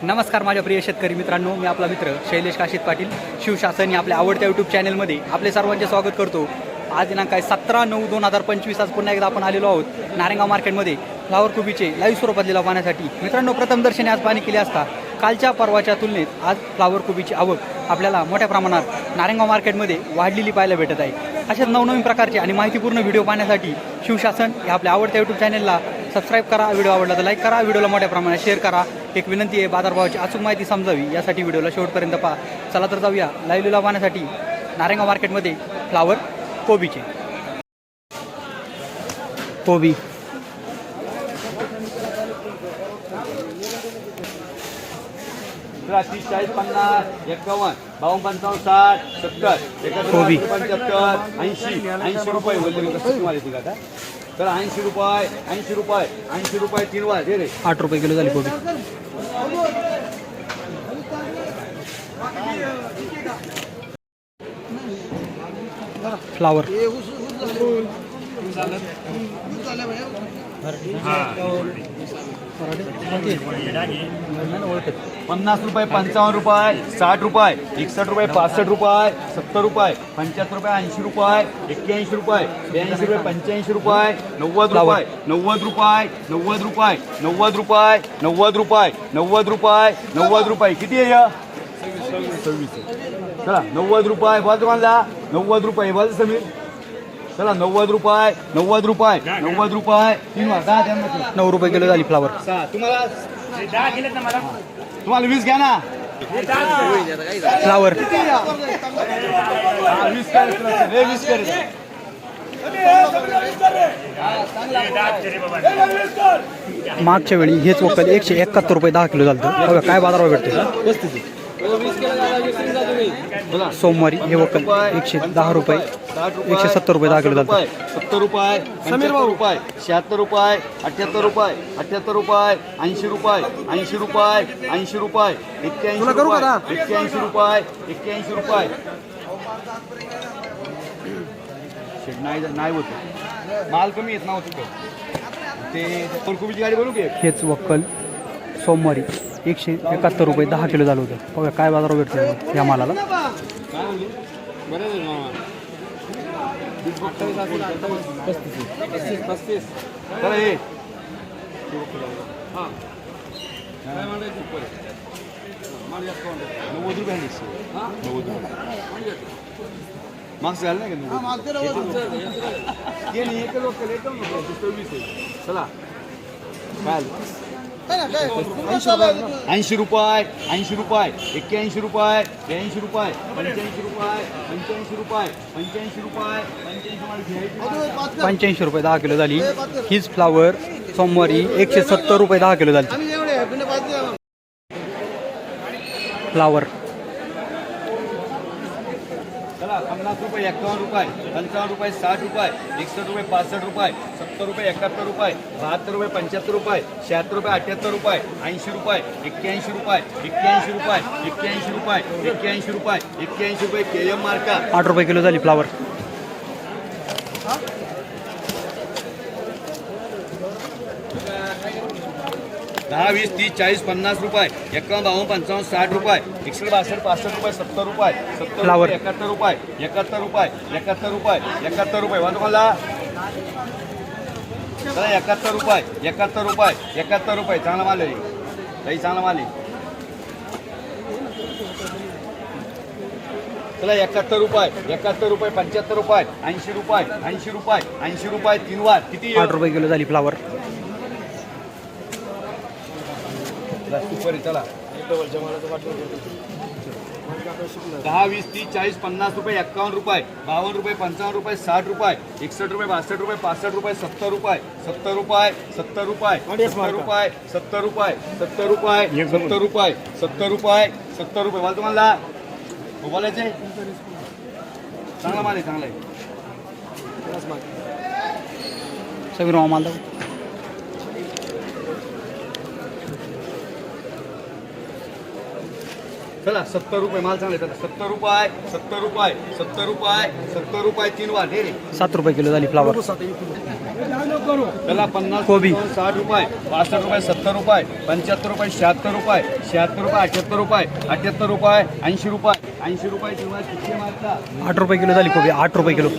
नमस्कार माझ्या प्रिय शेतकरी मित्रांनो, मी आपला मित्र शैलेश काशीत पाटील शिवशासन या आपल्या आवडत्या यूट्यूब चॅनलमध्ये आपले सर्वांचे स्वागत करतो। आज दिनांक आहे 17/9/2025। आज पुन्हा एकदा आपण आलेलो आहोत नारायणगाव मार्केटमध्ये फ्लावर कोबीचे लाईव्ह स्वरूपात लिलाव पाहण्यासाठी। मित्रांनो, प्रथम दर्शनी आज पाहणी केली असता कालच्या परवाच्या तुलनेत आज फ्लावर कोबीची आवक आपल्याला मोठ्या प्रमाणात नारायणगाव मार्केटमध्ये वाढलेली पाहायला भेटत आहे। अशाच नवनवीन प्रकारचे आणि माहितीपूर्ण व्हिडिओ पाहण्यासाठी शिवशासन या आपल्या आवडत्या यूट्यूब चॅनलला सबस्क्राईब करा, व्हिडिओ आवडला तर लाईक करा, व्हिडिओला मोठ्या प्रमाणात शेअर करा। एक विनंती आहे, बाजारभावाची अचूक माहिती समजावी यासाठी व्हिडिओला शेवटपर्यंत पहा। चला तर जाऊया लाईव्ह लिलाव पाहण्यासाठी नारायणगाव मार्केटमध्ये फ्लावर कोबीचे। कोबी 30, 40, 50, 51, 52, 55, 60, कोबी 75, 80 रुपये बोलले कसं तुम्हाला येते का आता? तर 80 रुपये 80 रुपये 3 वार दे रे। 8 रुपये किलो झाली कोबी। फ्लावर 50 रुपये 55 रुपये 60 रुपये 61 रुपये 65 रुपये 70 रुपये 75 रुपये 80 रुपये 81 रुपये 82 रुपये 85 रुपये 90 रुपये 90 रुपये 90 रुपये 90 रुपये 90 रुपये 90 रुपये 90 रुपये किती आहे या? 26। चला 90 रुपये बोल मला 90 रुपये बोल समीर। चला 90 रुपये 90 रुपये 90 रुपये 3 वार 9 रुपये किलो झाली फ्लावर। तुम्हाला 20 घ्या ना। फ्लावर 20 कर मागच्या वेळी हेच वक्कल 171 रुपये 10 किलो झालं। बघा काय बाजारावर भेटते। सोमवारी हे वक्कल 110 रुपये 170 रुपये 10 किलो झालं। 70 रुपये 75 रुपये 76 रुपये 78 रुपये 78 रुपये 80 रुपये 80 रुपये 80 रुपये 81 रुपये 81 रुपये 81 रुपये नाही होत माल कमी येत नव्हतं ते कोबीची गाडी बोलू की हेच वक्कल सोमवारी 171 रुपये 10 किलो झालं होतं। बघा काय बाजारावर भेटते या मालाला। मार्क्स घाल नाही चला काय 80 रुपये 81 रुपये 85 रुपये 85 रुपये 85 रुपये 85 रुपये 85 रुपये 10 किलो झाली। हीच फ्लावर सोमवारी 170 रुपये 10 किलो झाली। फ्लावर 50 रुपये 51 रुपये 55 रुपये 60 रुपये 61 रुपये 65 रुपये 70 रुपये 71 रुपये 72 रुपये 75 रुपये 76 रुपये 78 रुपये 80 रुपये 81 रुपये 81 रुपये 81 रुपये 81 रुपये 81 रुपये KM मार्का 8 रुपये किलो झाली फ्लावर। 10, 20, 30, 40, 50 रुपये 51, 52, 55, 60 रुपये 61, 62, 65 रुपये 70 रुपये 70 फ्लावर 71 रुपये 71 रुपये 71 रुपये 71 रुपये वाटू मला 71 रुपये 71 रुपये 71 रुपये चांगला माल आहे काही चांगला माल आहे। चला 71 रुपये 71 रुपये 75 रुपये 80 रुपये 80 रुपये 80 रुपये 3 वार किती 8 रुपये किलो झाली फ्लावर। चला 10, 20, 30, 40, 50 रुपये 51 रुपये 52 रुपये 55 रुपये 60 रुपये 61 रुपये 62 रुपये 65 रुपये 70 रुपये 70 रुपये 70 रुपये 70 रुपये 70 रुपये 70 रुपये 70 रुपये 70 रुपये 70 रुपये मला तुम्हाला बोलायचे चांगला माल आहे चांगला आहे सगळी माल दाखव। चला 70 रुपये माल चांगला आहे। 70 रुपये 70 रुपये 70 रुपये 70 रुपये 3 वार रे 7 रुपये किलो झाली फ्लावर। त्याला 50 कोबी. 60 रुपये 65 रुपये 70 रुपये 75 रुपये 76 रुपये 76 रुपये 78 रुपये 78 रुपये 80 रुपये 80 रुपये किंवा किती मारता 8 रुपये किलो झाली कोबी, 8 रुपये किलो.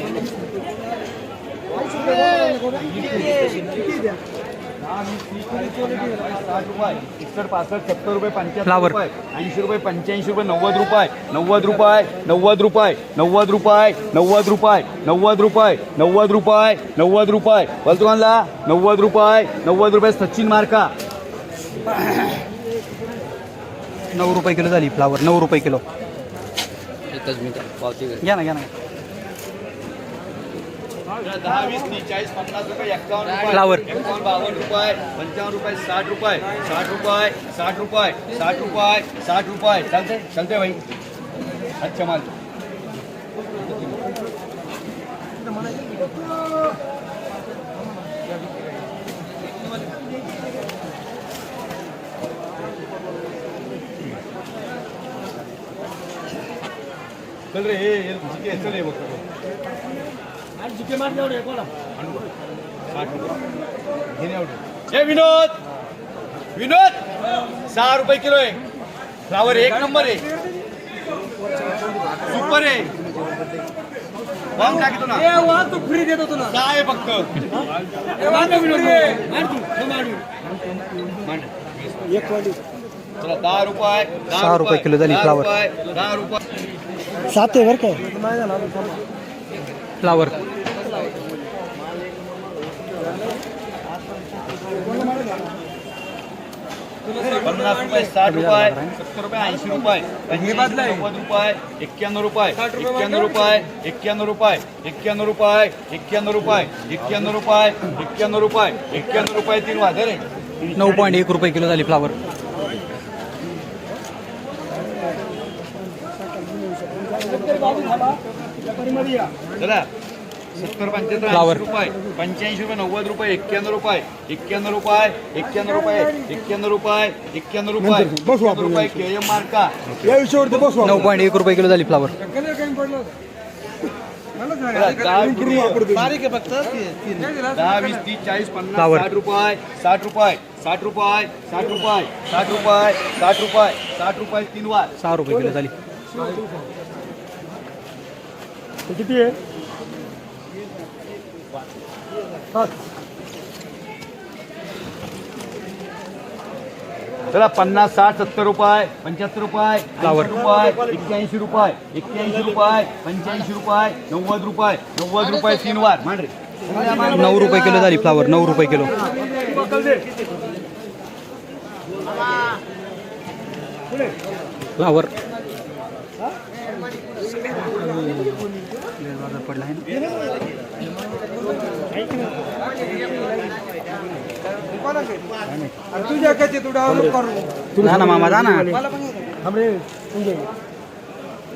60 रुपये 61 65 70 रुपये 75 फ्लावर. रुपये 80 रुपये 85 रुपये 90 रुपये 90 रुपये 90 रुपये 90 रुपये 90 रुपये 90 रुपये 90 रुपये 90 रुपये बोलतोला 90 रुपये 90 रुपये सचिन मार्का 9 रुपये किलो झाली फ्लावर, 9 रुपये किलो. घ्या ना घ्या ना. 10 20 30 40 50 रुपये 51 रुपये फ्लावर. 51 52 रुपये 55 रुपये 60 रुपये 60 रुपये 60 रुपये 60 रुपये 60 रुपये चलते चलते भाई अच्छा माल. चल रे हे जिके चल हे बघ जिके मार जाऊ रे बोला 60 रुपये घेणे आवडे ए विनोद विनोद 6 रुपये किलो आहे फ्लावर एक नंबर आहे सुपर आहे वाम टाकी ना ए वा तू फ्री देतो तुला काय आहे फक्त ए वा तू फ्री मार तू मार एक वाली चला 10 रुपये 6 रुपये किलो झाली फ्लावर. 10 रुपये 7 आहे बरं काय फ्लावर. पन्नास रुपये 60 रुपये 70 रुपये 80 रुपये 90 रुपये 91 रुपये 91 रुपये 91 रुपये 91 रुपये 91 रुपये 91 रुपये 91 रुपये 91 रुपये 3 वाजले रे 9.1 रुपये किलो झाली फ्लावर. चला 70 75 फ्लावर. रुपये 85 रुपये 90 रुपये 91 रुपये 91 रुपये 91 रुपये 91 रुपये 91 रुपये 91 रुपये केएम मार्का या विषयावरती बसवा 9.1 रुपये किलो झाली फ्लावर. बारीक आहे फक्त 10 20 30 40 50 फ्लावर. 60 रुपये 60 रुपये 60 रुपये 60 रुपये 60 रुपये 60 रुपये 60 रुपये 3 वार 6 रुपये किलो झाली. किती आहे चला 50 60 70 रुपये 75 रुपये फ्लावर. 80 रुपये 81 रुपये 81 रुपये 85 रुपये 90 रुपये 90 रुपये 3 वार मान रे 9 रुपये किलो झाली फ्लावर, 9 रुपये किलो. फ्लावर. पडला आहे ना. तुझ्या कधी तू डाउनलोड करू जा ना मामा जा ना. मला पण हमरे तुझे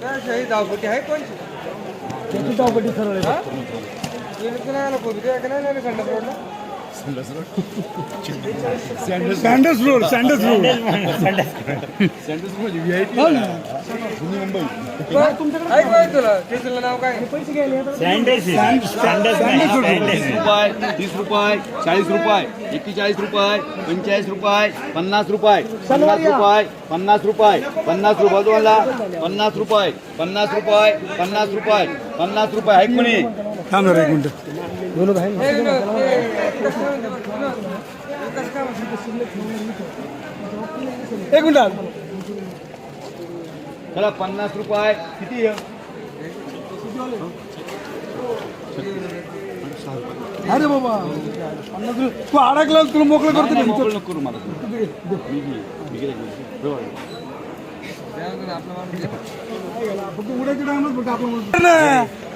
काय शहीद धावपट्टी आहे कोणची त्याची धावपट्टी सरळ आहे का नाही कोण त्या का नाही संडस रोडला सँडस रोड सँडस रोड मुंबई तुमच्याकडे काय तुला त्याचं नाव काय पैसे घ्यायला 30 रुपये 40 रुपये 41 रुपये 45 रुपये 50 रुपये 50 रुपये 50 रुपये 50 रुपये तुम्हाला 50 रुपये 50 रुपये 50 रुपये 50 रुपये आहे कोणी थांब एक मिनिट बोलत आहे एक मिनिट चला 50 रुपये किती आहे अरे बाबा तू अडकला तुला मोकळं करतो नाही, मी. मोकळं नको करू मला मी गेले. फक्त उड्याच्या टायमात फक्त आपण बोलतो.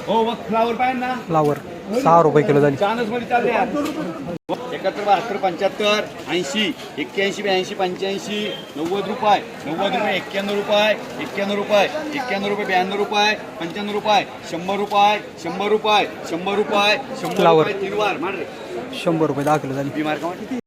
हो मग फ्लावर पाहिजे ना फ्लावर 6 रुपये किलो झाली. चानस मध्ये चालले 71 72 75 80 81 82 85 90 रुपये 90 रुपये 91 रुपये 91 रुपये 91 रुपये 92 रुपये 95 रुपये 100 रुपये 100 रुपये 100 रुपये 100 फ्लावर. रुपये 3 वार मार रे 100 रुपये 10 किलो झाली. बीमार का किती